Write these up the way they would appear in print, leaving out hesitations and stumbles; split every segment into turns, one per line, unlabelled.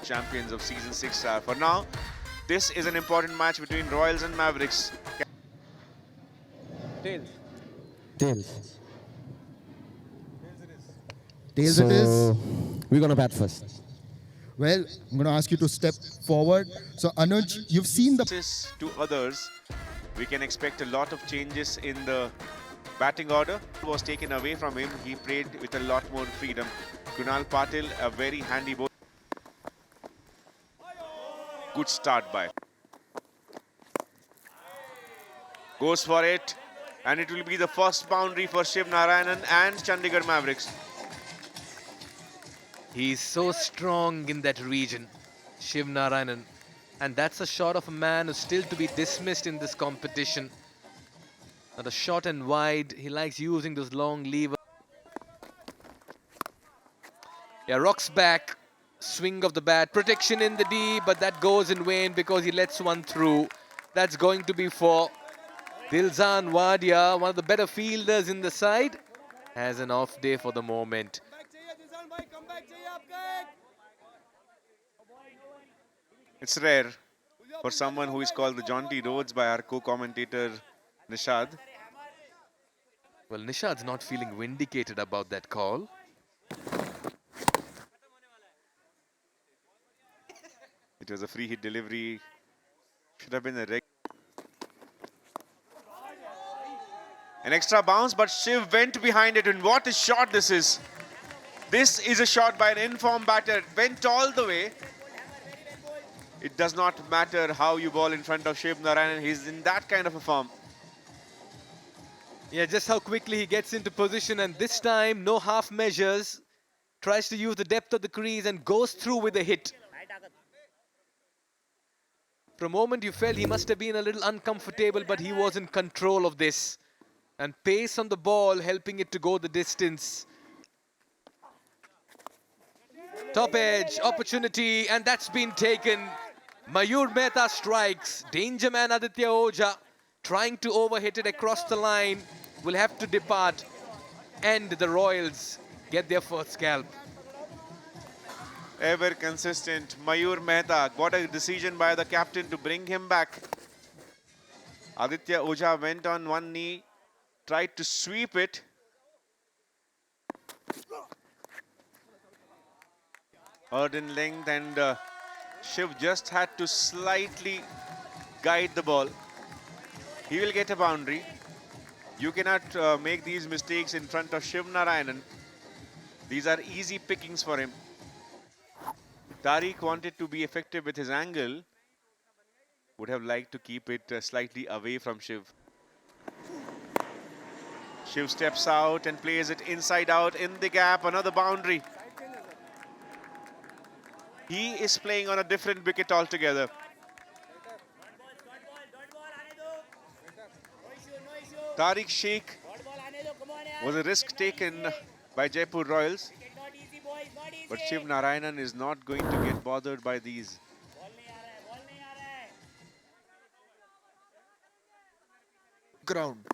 champions of Season 6 are. For now, this is an important match between Royals and Mavericks.
Tails.
Tails.
Tails it is.
We're gonna bat first.
Well, I'm going to ask you to step forward. So, Anuj, you've seen the
To others, we can expect a lot of changes in the batting order. Was taken away from him. He played with a lot more freedom. Kunal Patil, a very handy bowler. Good start by. Goes for it. And it will be the first boundary for Shiv Narayan and Chandigarh Mavericks.
He's so strong in that region, Shivnarayanan. And that's a shot of a man who's still to be dismissed in this competition. Now the short and wide, he likes using those long levers. Yeah, rocks back, swing of the bat, protection in the D, but that goes in vain because he lets one through. That's going to be for Dilzan Wadia, one of the better fielders in the side. Has an off day for the moment.
It's rare for someone who is called the Jaunty Rhodes by our co-commentator Nishad.
Well, Nishad's not feeling vindicated about that call.
It was a free hit delivery. Should have been a an extra bounce, but Shiv went behind it, and what a shot this is. This is a shot by an informed batter. It went all the way. It does not matter how you ball in front of Shiv Narayan. He's in that kind of a form.
Yeah, just how quickly he gets into position, and this time no half measures. Tries to use the depth of the crease and goes through with a hit. For a moment you felt he must have been a little uncomfortable, but he was in control of this. And pace on the ball helping it to go the distance. Top edge, opportunity, and that's been taken. Mayur Mehta strikes. Danger man Aditya Oja trying to overhit it across the line. Will have to depart. And the Royals get their first scalp.
Ever consistent Mayur Mehta. What a decision by the captain to bring him back. Aditya Oja went on one knee, tried to sweep it. Hard in length, and Shiv just had to slightly guide the ball. He will get a boundary. You cannot make these mistakes in front of Shivnarayanan. These are easy pickings for him. Tariq wanted to be effective with his angle. Would have liked to keep it slightly away from Shiv. Shiv steps out and plays it inside out in the gap. Another boundary. He is playing on a different wicket altogether. Tariq Sheikh was a risk taken by Jaipur Royals. But Shiv Narayanan is not going to get bothered by these.
ground.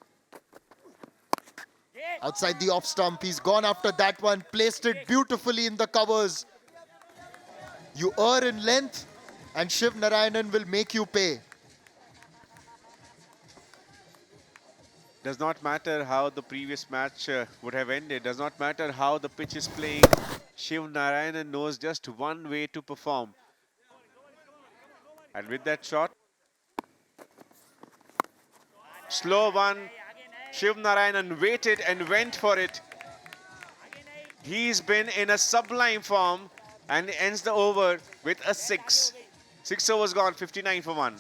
Outside the off stump, he's gone after that one, placed it beautifully in the covers. You err in length, and Shiv Narayanan will make you pay.
Does not matter how the previous match would have ended. Does not matter how the pitch is playing. Shiv Narayanan knows just one way to perform. And with that shot, slow one. Shiv Narayanan waited and went for it. He's been in a sublime form and ends the over with a 6. 6 overs gone, 59 for 1.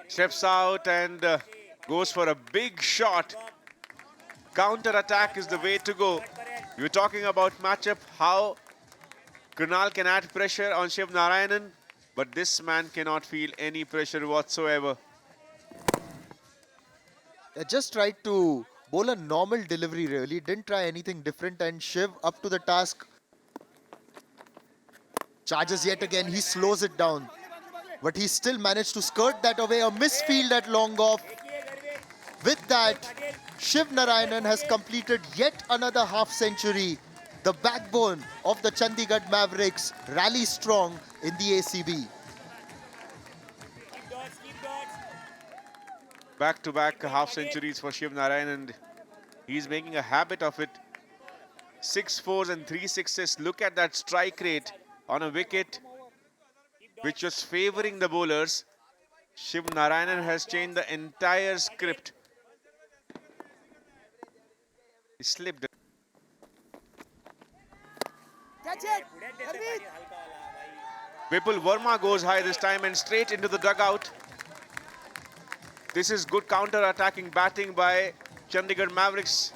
Steps out and goes for a big shot. Counter attack is the way to go. We were talking about matchup, how Kunal can add pressure on Shiv Narayanan, but this man cannot feel any pressure whatsoever.
Just tried to bowl a normal delivery really, didn't try anything different, and Shiv up to the task. Charges yet again, he slows it down. But he still managed to skirt that away, a misfield at long off. With that, Shiv Narayan has completed yet another half century. The backbone of the Chandigarh Mavericks rally strong in the ACB.
Back-to-back half centuries for Shiv Narayan, and he's making a habit of it. 6 fours and 3 sixes. Look at that strike rate on a wicket which was favoring the bowlers. Shiv Narayan has changed the entire script. He slipped. Vipul Verma goes high this time and straight into the dugout. This is good counter-attacking batting by Chandigarh Mavericks,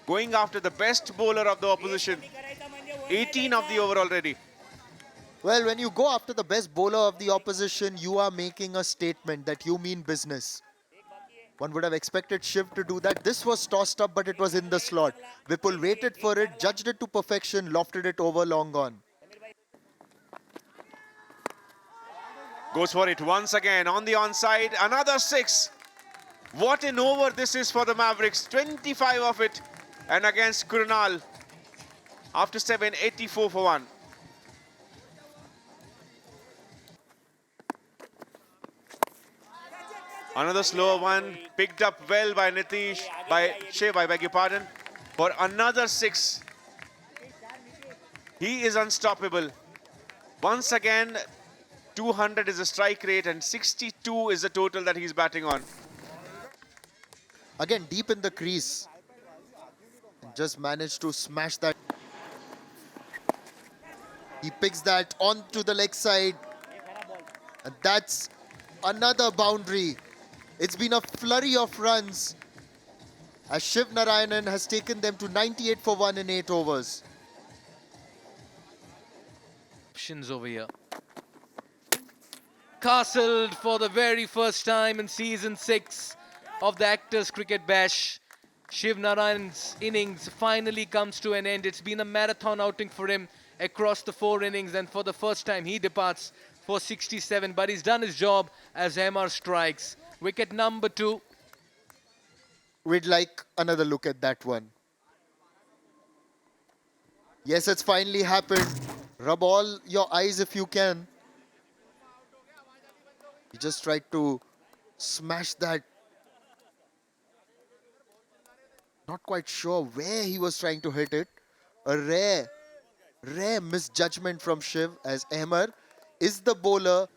going after the best bowler of the opposition. 18 of the over already.
Well, when you go after the best bowler of the opposition, you are making a statement that you mean business. One would have expected Shiv to do that. This was tossed up, but it was in the slot. Vipul waited for it, judged it to perfection, lofted it over, long gone.
Goes for it once again on the onside. Another 6. What an over this is for the Mavericks. 25 of it. And against Khurana. After 7, 84 for 1. Another slower one. Picked up well by Shiv, I beg your pardon. For another 6. He is unstoppable. Once again, 200 is the strike rate and 62 is the total that he's batting on.
Again, deep in the crease. Just managed to smash that. He picks that onto the leg side. And that's another boundary. It's been a flurry of runs as Shiv Narayanan has taken them to 98 for 1 in 8 overs.
Options over here. Castled for the very first time in season 6 of the Actors Cricket Bash. Shiv Narayan's innings finally comes to an end. It's been a marathon outing for him across the 4 innings, and for the first time he departs for 67, but he's done his job as MR strikes. Wicket number 2.
We'd like another look at that one. Yes, it's finally happened. Rub all your eyes if you can. He just tried to smash that. Not quite sure where he was trying to hit it. A rare misjudgment from Shiv, as Ahmer is the bowler.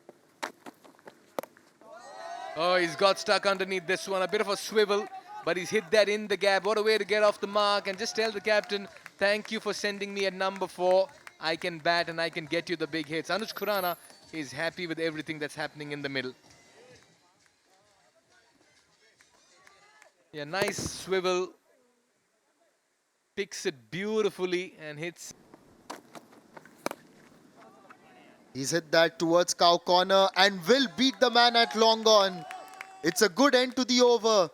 Oh, he's got stuck underneath this one. A bit of a swivel, but he's hit that in the gap. What a way to get off the mark and just tell the captain, thank you for sending me at number 4. I can bat and I can get you the big hits. Anuj Khurana is happy with everything that's happening in the middle. Yeah, nice swivel. Picks it beautifully and hits.
He's hit that towards cow corner and will beat the man at long on. It's a good end to the over.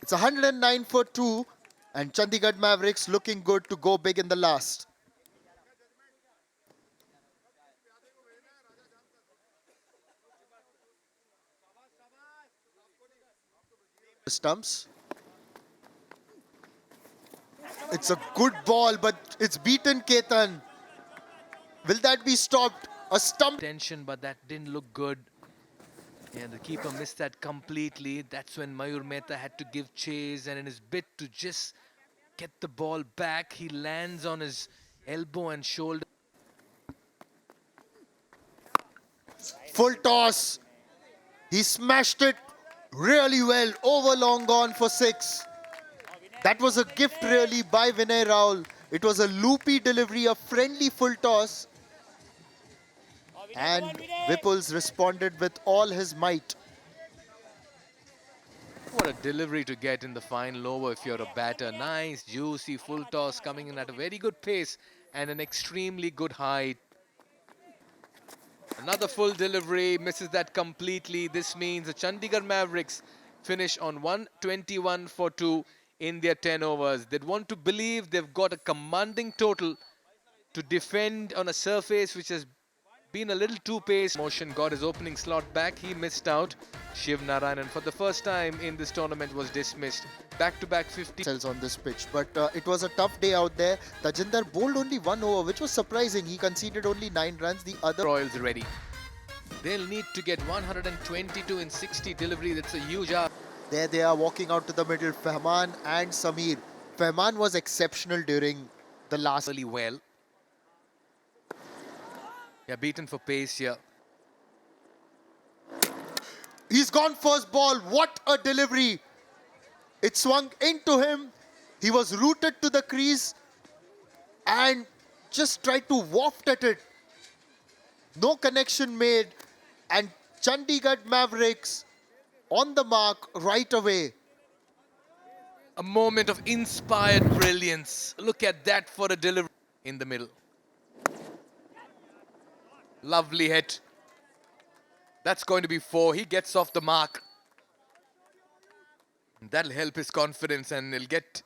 It's 109 for 2 and Chandigarh Mavericks looking good to go big in the last. Stumps. It's a good ball, but it's beaten, Ketan. Will that be stopped? A stump.
Tension, but that didn't look good. And the keeper missed that completely. That's when Mayur Mehta had to give chase, and in his bid to just get the ball back, he lands on his elbow and shoulder.
Full toss. He smashed it really well. Over long gone for 6. That was a gift really by Vinay Raul. It was a loopy delivery, a friendly full toss. And Vipul's responded with all his might.
What a delivery to get in the fine lower if you're a batter. Nice, juicy full toss coming in at a very good pace and an extremely good height. Another full delivery, misses that completely. This means the Chandigarh Mavericks finish on 121 for 2 in their 10 overs. They'd want to believe they've got a commanding total to defend on a surface which has been a little too paced. Motion got his opening slot back. He missed out. Shiv Narayan for the first time in this tournament was dismissed. Back-to-back 50
cells on this pitch, but it was a tough day out there. Tajinder bowled only 1 over, which was surprising. He conceded only 9 runs. The other
Royals ready. They'll need to get 122 in 60 delivery. That's a huge ask.
there they are walking out to the middle, Fehman and Sameer. Fehman was exceptional during the last.
Really well. Yeah, beaten for pace here.
He's gone first ball. What a delivery! It swung into him. He was rooted to the crease and just tried to waft at it. No connection made, and Chandigarh Mavericks on the mark right away.
A moment of inspired brilliance. Look at that for a delivery in the middle. Lovely hit. That's going to be 4. He gets off the mark. That'll help his confidence and he'll get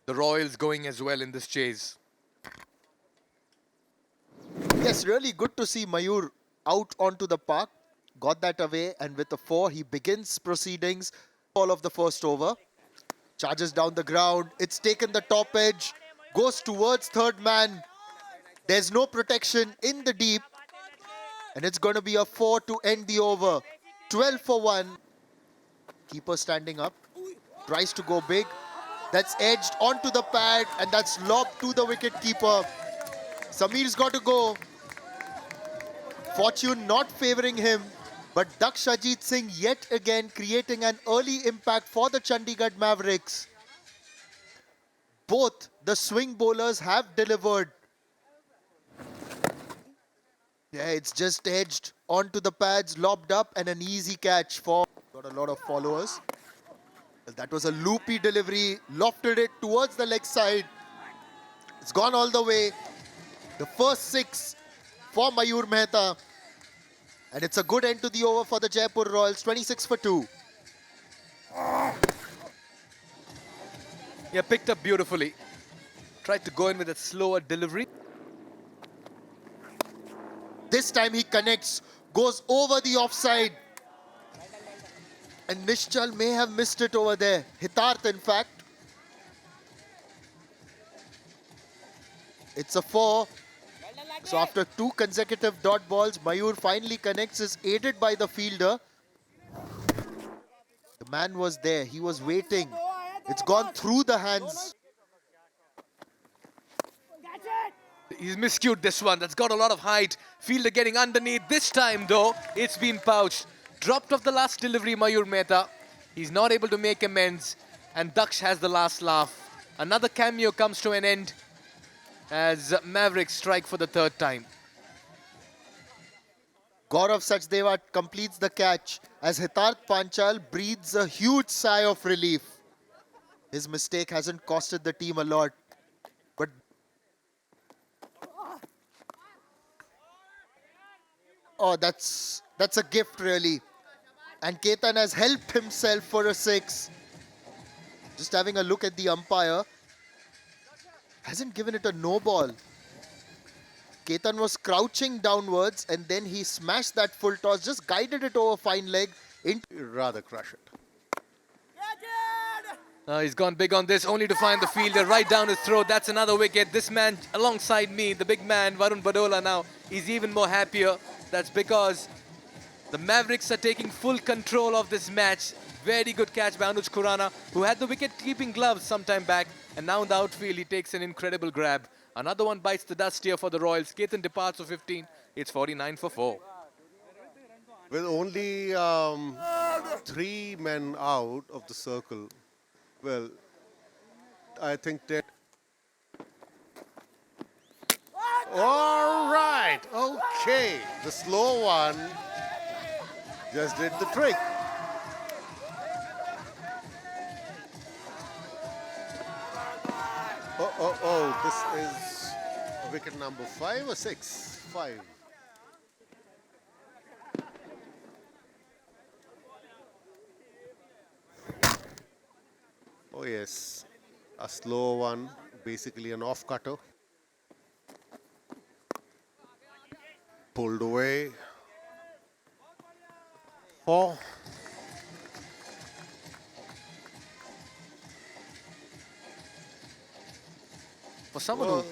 the Royals going as well in this chase.
Yes, really good to see Mayur out onto the park. Got that away, and with a 4, he begins proceedings. All of the first over. Charges down the ground. It's taken the top edge. Goes towards third man. There's no protection in the deep. And it's going to be a 4 to end the over. 12 for 1. Keeper standing up. Tries to go big. That's edged onto the pad, and that's lobbed to the wicket keeper. Sameer's got to go. Fortune not favouring him. But Dakshajit Singh yet again creating an early impact for the Chandigarh Mavericks. Both the swing bowlers have delivered. Yeah, it's just edged onto the pads, lobbed up, and an easy catch for... Got a lot of followers. Well, that was a loopy delivery, lofted it towards the leg side. It's gone all the way. The first 6 for Mayur Mehta. And it's a good end to the over for the Jaipur Royals, 26 for 2.
Yeah, picked up beautifully. Tried to go in with a slower delivery.
This time he connects, goes over the offside. And Nishchal may have missed it over there. Hitarth, in fact. It's a 4. So after 2 consecutive dot balls, Mayur finally connects, is aided by the fielder. The man was there. He was waiting. It's gone through the hands.
He's miscued this one. That's got a lot of height. Fielder getting underneath. This time, though, it's been pouched. Dropped off the last delivery, Mayur Mehta. He's not able to make amends. And Daksh has the last laugh. Another cameo comes to an end as Mavericks strike for the 3rd time.
Gaurav Sachdeva completes the catch as Hitarth Panchal breathes a huge sigh of relief. His mistake hasn't costed the team a lot. But oh, that's a gift really. And Ketan has helped himself for a 6. Just having a look at the umpire. Hasn't given it a no ball. Ketan was crouching downwards and then he smashed that full toss, just guided it over fine leg.
Rather crush it.
He's gone big on this, only to find the fielder right down his throat. That's another wicket. This man alongside me, the big man, Varun Badola now, is even more happier. That's because the Mavericks are taking full control of this match. Very good catch by Anuj Khurana, who had the wicket-keeping gloves some time back. And now in the outfield, he takes an incredible grab. Another one bites the dust here for the Royals. Ketan departs for 15. It's 49 for 4.
With only 3 men out of the circle, well, I think that... All right, okay. The slow one just did the trick. Oh, this is wicket number 5 or 6? 5. Oh yes, a slow one, basically an off-cutter. pulled away. 4.
For someone who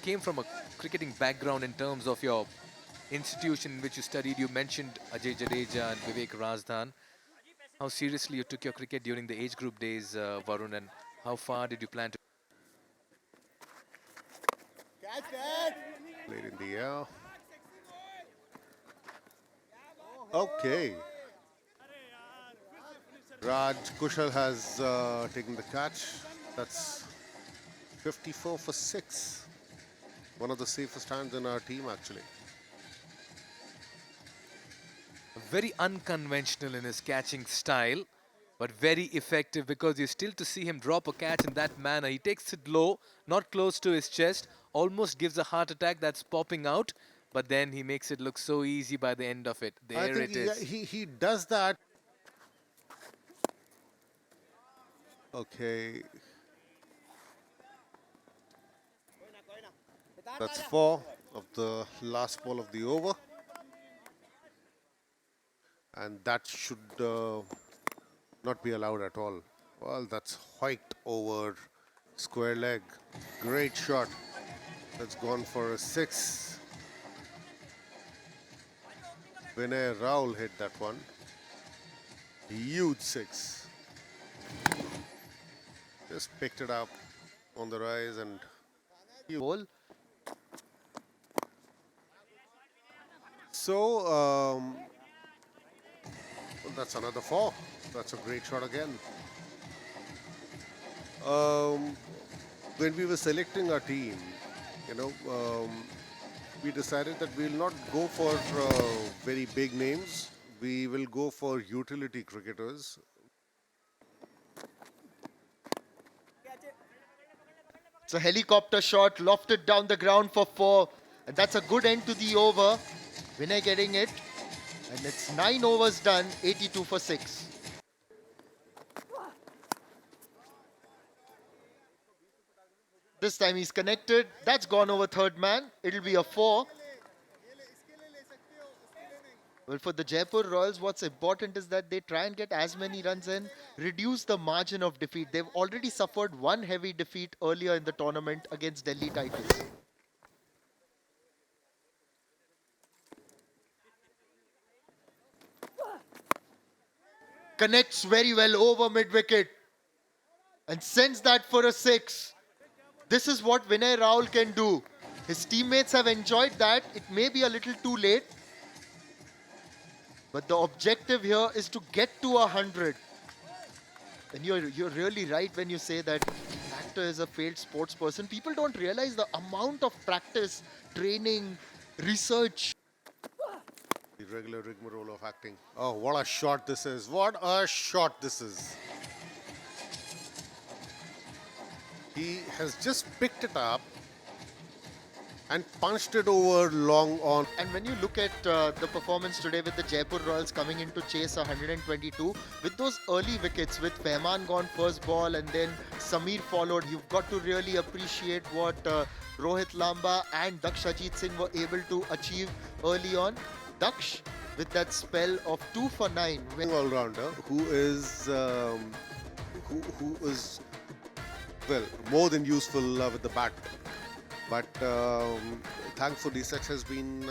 came from a cricketing background in terms of your institution in which you studied, you mentioned Ajay Jadeja and Vivek Rajdhan. How seriously you took your cricket during the age group days, Varun, and how far did you plan to?
Played in the air. Okay. Raj Kushal has taken the catch. That's 54 for 6. One of the safest hands in our team, actually.
Very unconventional in his catching style, but very effective because you're still to see him drop a catch in that manner. He takes it low, not close to his chest, almost gives a heart attack that's popping out, but then he makes it look so easy by the end of it.
I
There
think
it is.
he does that. Okay. That's 4 of the last ball of the over. And that should not be allowed at all. Well, that's hiked over square leg. Great shot. That's gone for a 6. Vinay Raul hit that one. Huge 6. Just picked it up on the rise and
Ball.
so that's another 4. That's a great shot again. When we were selecting our team, we decided that we'll not go for very big names. We will go for utility cricketers.
It's a helicopter shot, lofted down the ground for 4. And that's a good end to the over. Vinay getting it. And it's 9 overs done, 82 for 6. This time he's connected. That's gone over third man. It'll be a 4. Well, for the Jaipur Royals, what's important is that they try and get as many runs in, reduce the margin of defeat. They've already suffered one heavy defeat earlier in the tournament against Delhi Titans. Connects very well over mid-wicket and sends that for a 6. This is what Vinay Raul can do. His teammates have enjoyed that. It may be a little too late, but the objective here is to get to 100. And you're really right when you say that an actor is a failed sports person. People don't realize the amount of practice, training, research.
The regular rigmarole of acting. Oh, what a shot this is. What a shot this is. He has just picked it up and punched it over long on.
And when you look at the performance today with the Jaipur Royals coming in to chase 122, with those early wickets, with Fehman gone first ball and then Sameer followed, you've got to really appreciate what Rohit Lamba and Daksh Singh were able to achieve early on. Daksh with that spell of 2 for 9.
All-rounder who is well, more than useful with the bat. But thankfully, such has been,